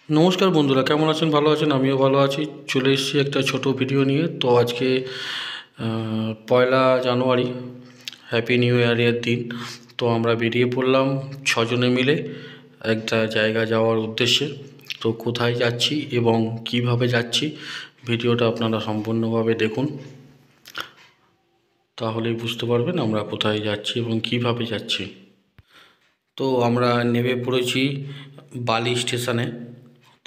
নমস্কার বন্ধুরা, কেমন আছেন? ভালো আছেন? আমিও ভালো আছি। চলে এসেছি একটা ছোট ভিডিও নিয়ে। তো আজকে 1 জানুয়ারি, হ্যাপি নিউ ইয়ারের দিন। তো আমরা বেরিয়ে পড়লাম 6 জনে মিলে একটা জায়গা যাওয়ার উদ্দেশ্যে। তো কোথায় যাচ্ছি এবং কিভাবে যাচ্ছি, ভিডিওটা আপনারা সম্পূর্ণভাবে দেখুন, তাহলেই বুঝতে পারবেন আমরা কোথায় যাচ্ছি এবং কিভাবে যাচ্ছি। তো আমরা নেমে পড়েছি বালি স্টেশনে।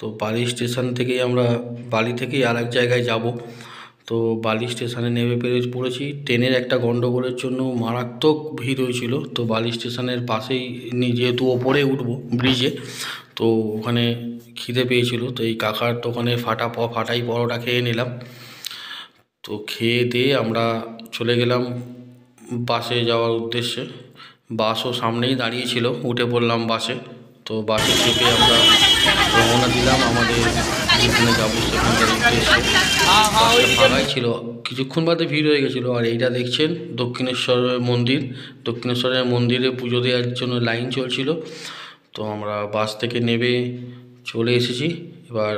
তো বালি স্টেশন থেকেই আমরা বালি থেকেই আর এক জায়গায় যাব। তো বালি স্টেশনে নেমে পড়েছি। ট্রেনের একটা গণ্ডগোলের জন্য মারাত্মক ভিড় হয়েছিল। তো বালি স্টেশনের পাশেই যেহেতু ওপরে উঠবো ব্রিজে, তো ওখানে খিদে পেয়েছিল। তো এই কাকার দোকানে ফাটাই পরোটা খেয়ে নিলাম। তো খেয়ে দিয়ে আমরা চলে গেলাম বাসে যাওয়ার উদ্দেশ্যে। বাসও সামনেই দাঁড়িয়েছিল, উঠে পড়লাম বাসে। তো বাসে চেপে আমরা রওনা দিলাম আমাদের যেখানে যাবো সেখানকার উদ্দেশ্যে। বাসটা ফাঁকাই ছিল, কিছুক্ষণ বাদে ভিড় হয়ে গেছিলো। আর এইটা দেখছেন দক্ষিণেশ্বরের মন্দির। দক্ষিণেশ্বরের মন্দিরে পুজো দেওয়ার জন্য লাইন চলছিল। তো আমরা বাস থেকে নেমে চলে এসেছি। এবার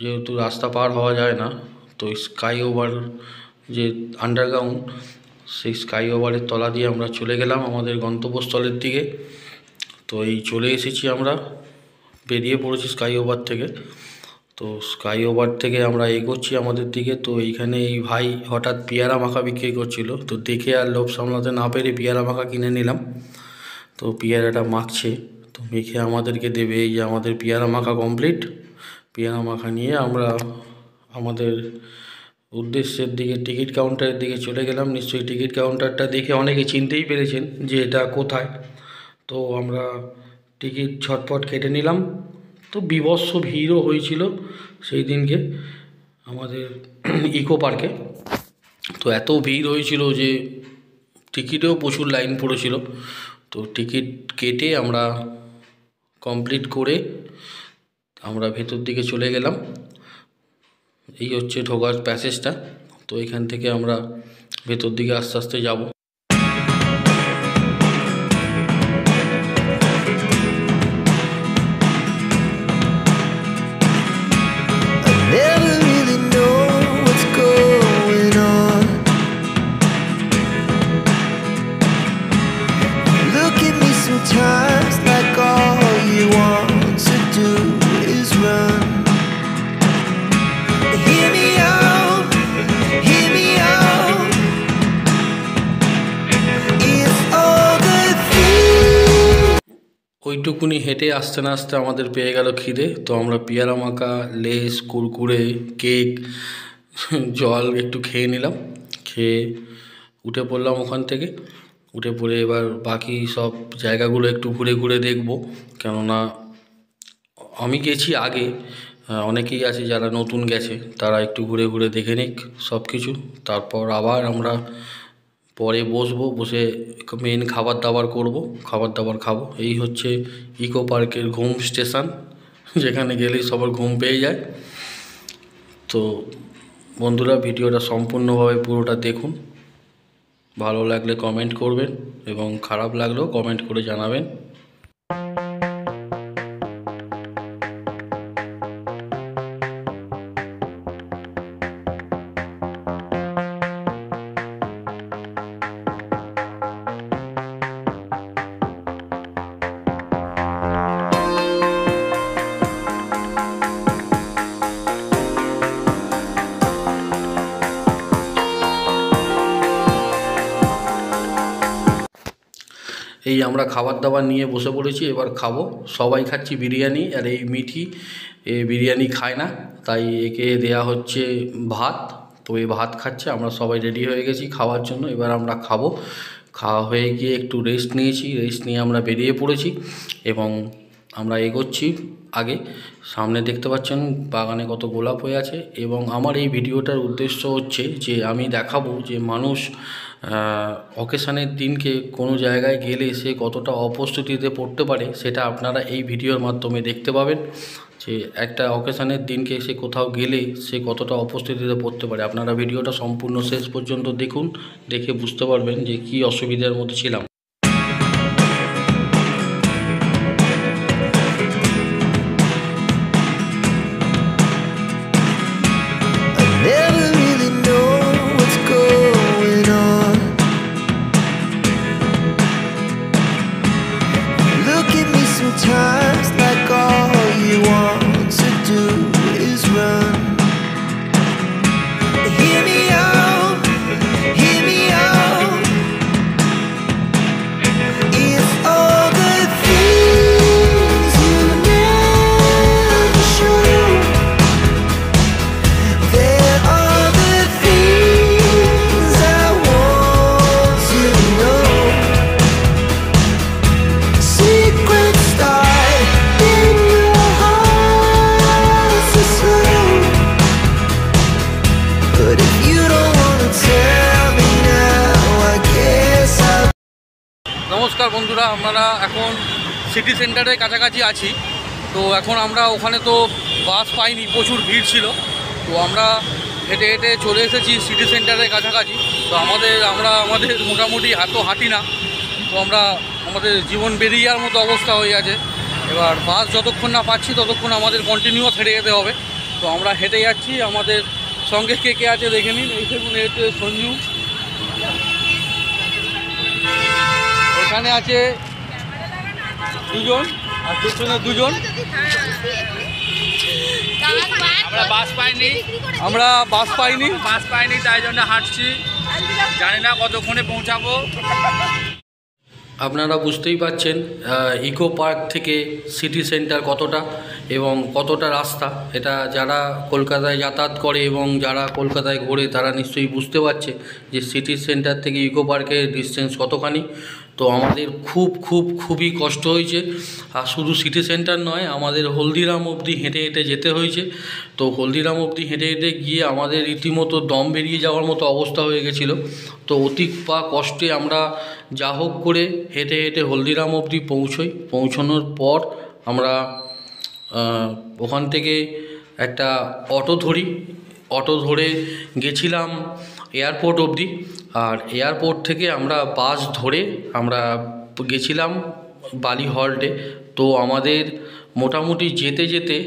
যেহেতু রাস্তা পার হওয়া যায় না, তো স্কাই ওভার যে আন্ডারগ্রাউন্ড, সেই স্কাই ওভারের তলা দিয়ে আমরা চলে গেলাম আমাদের গন্তব্যস্থলের দিকে। তো এই চলে এসেছি, আমরা বেরিয়ে পড়েছি স্কাই ওভার থেকে। তো স্কাই ওভার থেকে আমরা এগোচ্ছি আমাদের দিকে। তো এইখানে এই ভাই হঠাৎ পেয়ারা মাখা বিক্রি করছিল। তো দেখে আর লোভ সামলাতে না পেরে পেয়ারা মাখা কিনে নিলাম। তো পেয়ারাটা মাখছে, তো মেখে আমাদেরকে দেবে। এই যে আমাদের পেয়ারা মাখা কমপ্লিট। পেয়ারা মাখা নিয়ে আমরা আমাদের উদ্দেশ্যের দিকে টিকিট কাউন্টারের দিকে চলে গেলাম। নিশ্চয়ই টিকিট কাউন্টারটা দেখে অনেকে চিনতেই পেরেছেন যে এটা কোথায়। তো আমরা টিকিট ঝটপট কেটে নিলাম। তো বীভৎস ভিড়ও হয়েছিল সেই দিনকে আমাদের ইকো পার্কে। তো এত ভিড় হয়েছিল যে টিকিটেও প্রচুর লাইন পড়েছিল। তো টিকিট কেটে আমরা কমপ্লিট করে আমরা ভেতর দিকে চলে গেলাম। এই হচ্ছে ঢোকার প্যাসেজটা। তো এখান থেকে আমরা ভেতর দিকে আস্তে আস্তে যাব। Never really know what's going on. Look at me sometimes like all you want to do is run. Hear me out, hear me out. If all the things ওইটুকুনি হেঁটে আসতে না আসতে আমাদের পেয়ে গেল খিদে। তো আমরা পেয়ারা মাখা, লেস, কুরকুরে, কেক, জল একটু খেয়ে নিলাম। খেয়ে উঠে পড়লাম ওখান থেকে। উঠে পড়ে এবার বাকি সব জায়গাগুলো একটু ঘুরে ঘুরে দেখব। কেননা আমি গেছি আগে, অনেকেই আছে যারা নতুন গেছে, তারা একটু ঘুরে ঘুরে দেখে নিক সব কিছু। তারপর আবার আমরা পরে বসবো, বসে মেন খাবার দাবার করব, খাবার দাবার খাবো। এই হচ্ছে ইকো পার্কের ঘুম স্টেশন, যেখানে গেলেই সবার ঘুম পেয়ে যায়। তো বন্ধুরা, ভিডিওটা সম্পূর্ণভাবে পুরোটা দেখুন। ভালো লাগলে কমেন্ট করবেন এবং খারাপ লাগলেও কমেন্ট করে জানাবেন। এই আমরা খাবার দাবার নিয়ে বসে পড়েছি, এবার খাবো। সবাই খাচ্ছি বিরিয়ানি, আর এই মিঠি বিরিয়ানি খায় না, তাই একে দেয়া হচ্ছে ভাত। তো এই ভাত খাচ্ছে, আমরা সবাই রেডি হয়ে গেছি খাওয়ার জন্য। এবার আমরা খাবো। খাওয়া হয়ে গিয়ে একটু রেস্ট নিয়েছি, রেস্ট নিয়ে আমরা বেরিয়ে পড়েছি এবং আমরা এগোচ্ছি আগে। সামনে দেখতে পাচ্ছেন বাগানে কত গোলাপ হয়ে আছে। এবং আমার এই ভিডিওটার উদ্দেশ্য হচ্ছে যে আমি দেখাবো যে মানুষ অকেশানের দিনকে কোনো জায়গায় গেলে সে কতটা অপ্রস্তুতিতে পড়তে পারে, সেটা আপনারা এই ভিডিওর মাধ্যমে দেখতে পাবেন। যে একটা অকেশানের দিনকে সে কোথাও গেলে সে কতটা অপ্রস্তুতিতে পড়তে পারে। আপনারা ভিডিওটা সম্পূর্ণ শেষ পর্যন্ত দেখুন, দেখে বুঝতে পারবেন যে কী অসুবিধার মধ্যে ছিলাম। বন্ধুরা, আমরা এখন সিটি সেন্টারের কাছাকাছি আছি। তো এখন আমরা ওখানে তো বাস পাইনি, প্রচুর ভিড় ছিল। তো আমরা হেঁটে হেঁটে চলে এসেছি সিটি সেন্টারের কাছাকাছি। তো আমাদের মোটামুটি এত হাঁটি না, তো আমাদের জীবন বেরিয়ে যাওয়ার মতো অবস্থা হয়ে আছে। এবার বাস যতক্ষণ না পাচ্ছি ততক্ষণ আমাদের কন্টিনিউয়াস হেঁটে যেতে হবে। তো আমরা হেঁটে যাচ্ছি। আমাদের সঙ্গে কে কে আছে দেখে নিন। এই দেখুন, এতে সঞ্জু, এখানে আছে দুজন, আর পেছনে দুজন। আমরা বাস পাইনি, তাই জন্য হাঁটছি। জানি না কতক্ষণে পৌঁছাবো। আপনারা বুঝতেই পারছেন ইকো পার্ক থেকে সিটি সেন্টার কতটা এবং কতটা রাস্তা। এটা যারা কলকাতায় যাতায়াত করে এবং যারা কলকাতায় ঘোরে তারা নিশ্চয়ই বুঝতে পারছে যে সিটি সেন্টার থেকে ইকো পার্কের ডিস্টেন্স কতখানি। তো আমাদের খুবই কষ্ট হয়েছে। আর শুধু সিটি সেন্টার নয়, আমাদের হলদিরাম অবধি হেঁটে হেঁটে যেতে হয়েছে। তো হলদিরাম অবধি হেঁটে হেঁটে গিয়ে আমাদের রীতিমতো দম বেরিয়ে যাওয়ার মতো অবস্থা হয়ে গেছিলো। তো অতি কষ্টে আমরা যা হোক করে হেঁটে হেঁটে হলদিরাম অবধি পৌঁছানোর পর আমরা ওখান থেকে একটা অটো ধরে গেছিলাম এয়ারপোর্ট অবধি। আর এয়ারপোর্ট থেকে আমরা বাস ধরে আমরা গেছিলাম বালি হল্টে। তো আমাদের মোটামুটি যেতে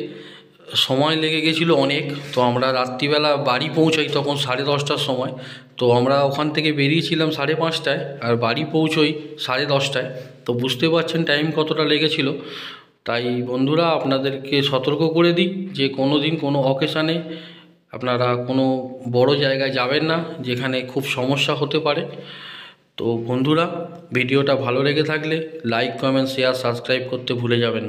সময় লেগে গেছিলো অনেক। তো আমরা রাত্রিবেলা বাড়ি পৌঁছাই তখন 10:30টার সময়। তো আমরা ওখান থেকে বেরিয়েছিলাম 5:30টায়, আর বাড়ি পৌঁছোই 10:30টায়। তো বুঝতে পারছেন টাইম কতটা লেগেছিল। তাই বন্ধুরা, আপনাদেরকে সতর্ক করে দিই যে কোনো দিন কোনো অকেশানে আপনারা কোনো বড় জায়গায় যাবেন না, যেখানে খুব সমস্যা হতে পারে। তো বন্ধুরা, ভিডিওটা ভালো লেগে থাকলে লাইক, কমেন্ট, শেয়ার, সাবস্ক্রাইব করতে ভুলে যাবেন না।